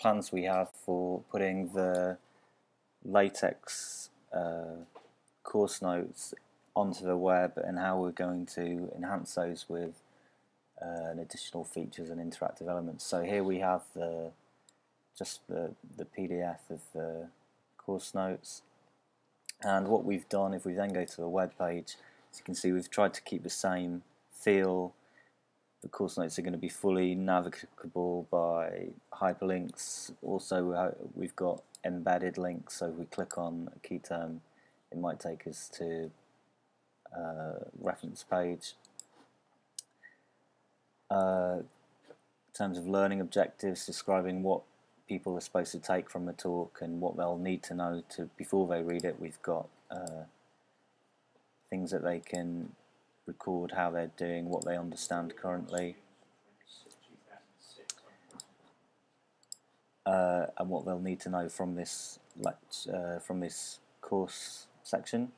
plans we have for putting the latex course notes onto the web and how we're going to enhance those with additional features and interactive elements. So here we have just the PDF of the course notes, and what we've done, if we then go to the web page, as you can see, we've tried to keep the same feel. The course notes are going to be fully navigable by hyperlinks. Also we've got embedded links, so if we click on a key term it might take us to a reference page. In terms of learning objectives, describing what people are supposed to take from the talk and what they'll need to know before they read it, we've got things that they can record how they're doing, what they understand currently, and what they'll need to know from this course section.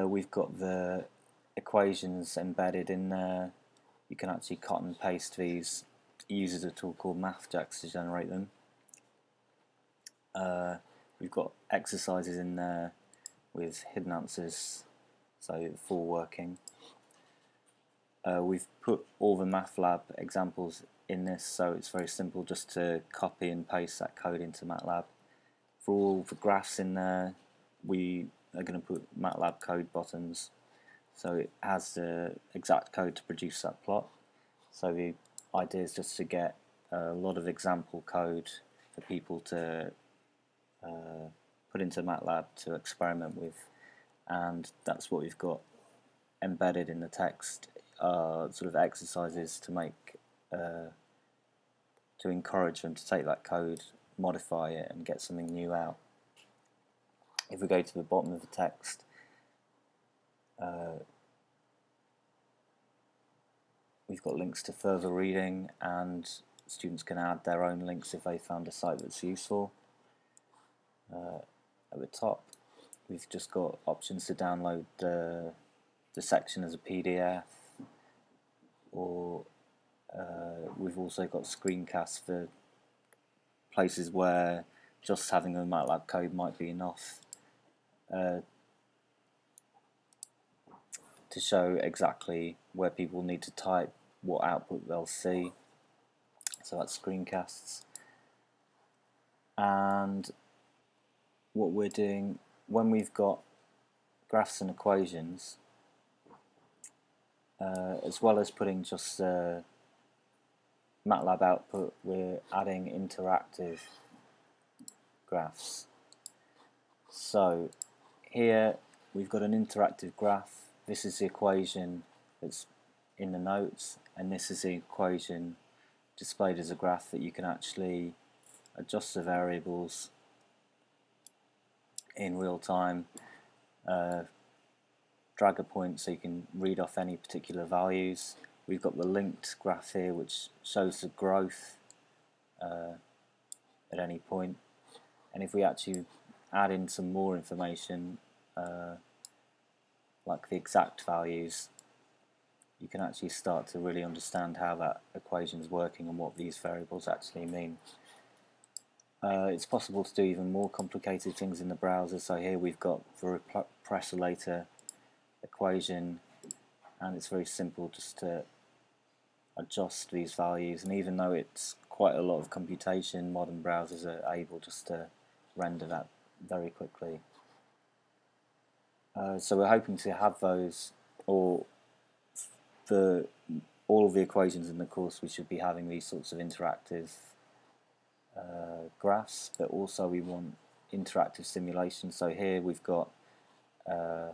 We've got the equations embedded in there. You can actually cut and paste these. It uses a tool called MathJax to generate them. We've got exercises in there with hidden answers, so full working. We've put all the MATLAB examples in this, so it's very simple just to copy and paste that code into MATLAB. For all the graphs in there, we are going to put MATLAB code buttons, so it has the exact code to produce that plot. So the idea is just to get a lot of example code for people to put into MATLAB to experiment with, and that's what we've got embedded in the text. Sort of exercises to make to encourage them to take that code, modify it, and get something new out. If we go to the bottom of the text, we've got links to further reading, and students can add their own links if they found a site that's useful. At the top, we've just got options to download the section as a PDF, or we've also got screencasts for places where just having a MATLAB code might be enough to show exactly where people need to type, what output they'll see. So that's screencasts. And what we're doing when we've got graphs and equations, as well as putting just MATLAB output, we're adding interactive graphs. So here we've got an interactive graph. This is the equation that's in the notes, and this is the equation displayed as a graph that you can actually adjust the variables in real time, drag a point so you can read off any particular values. We've got the linked graph here which shows the growth at any point, and if we actually add in some more information like the exact values, you can actually start to really understand how that equation is working and what these variables actually mean. It's possible to do even more complicated things in the browser, so here we've got the repressolator equation, and it's very simple just to adjust these values, and even though it's quite a lot of computation, modern browsers are able just to render that very quickly. So we're hoping to have those, or for all of the equations in the course we should be having these sorts of interactive graphs, but also we want interactive simulation. So here we've got a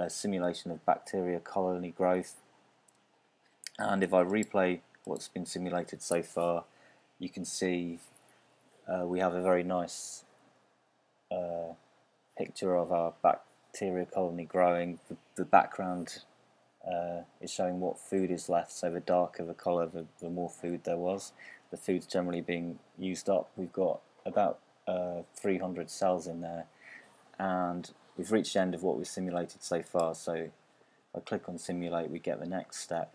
simulation of bacteria colony growth, and if I replay what's been simulated so far, you can see we have a very nice picture of our bacteria colony growing. The background is showing what food is left, so the darker the colour, the more food there was. The food's generally being used up. We've got about 300 cells in there, and we've reached the end of what we've simulated so far. So if I click on simulate, we get the next step,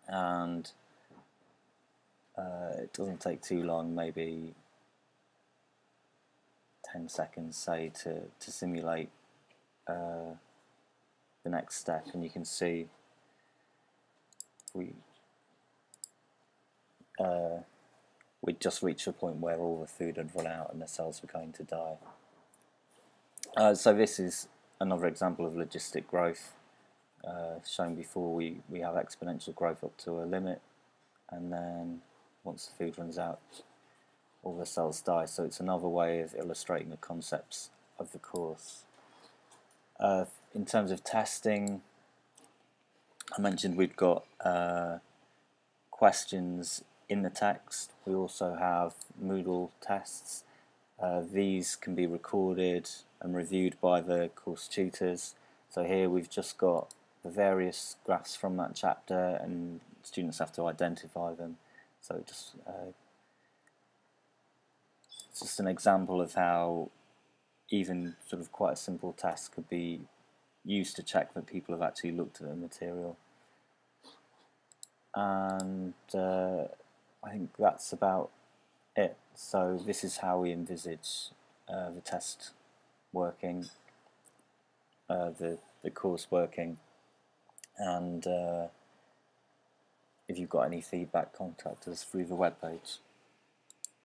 and it doesn't take too long, maybe 10 seconds, say, to simulate the next step, and you can see we just reached a point where all the food had run out and the cells were going to die. So this is another example of logistic growth. Shown before, we have exponential growth up to a limit, and then once the food runs out, all the cells die. So it's another way of illustrating the concepts of the course. In terms of testing, I mentioned we've got questions in the text. We also have Moodle tests. These can be recorded and reviewed by the course tutors. So here we've just got the various graphs from that chapter, and students have to identify them. So it's just an example of how even sort of quite a simple test could be used to check that people have actually looked at the material. And I think that's about it. So this is how we envisage the test working, the course working, and if you've got any feedback, contact us through the webpage.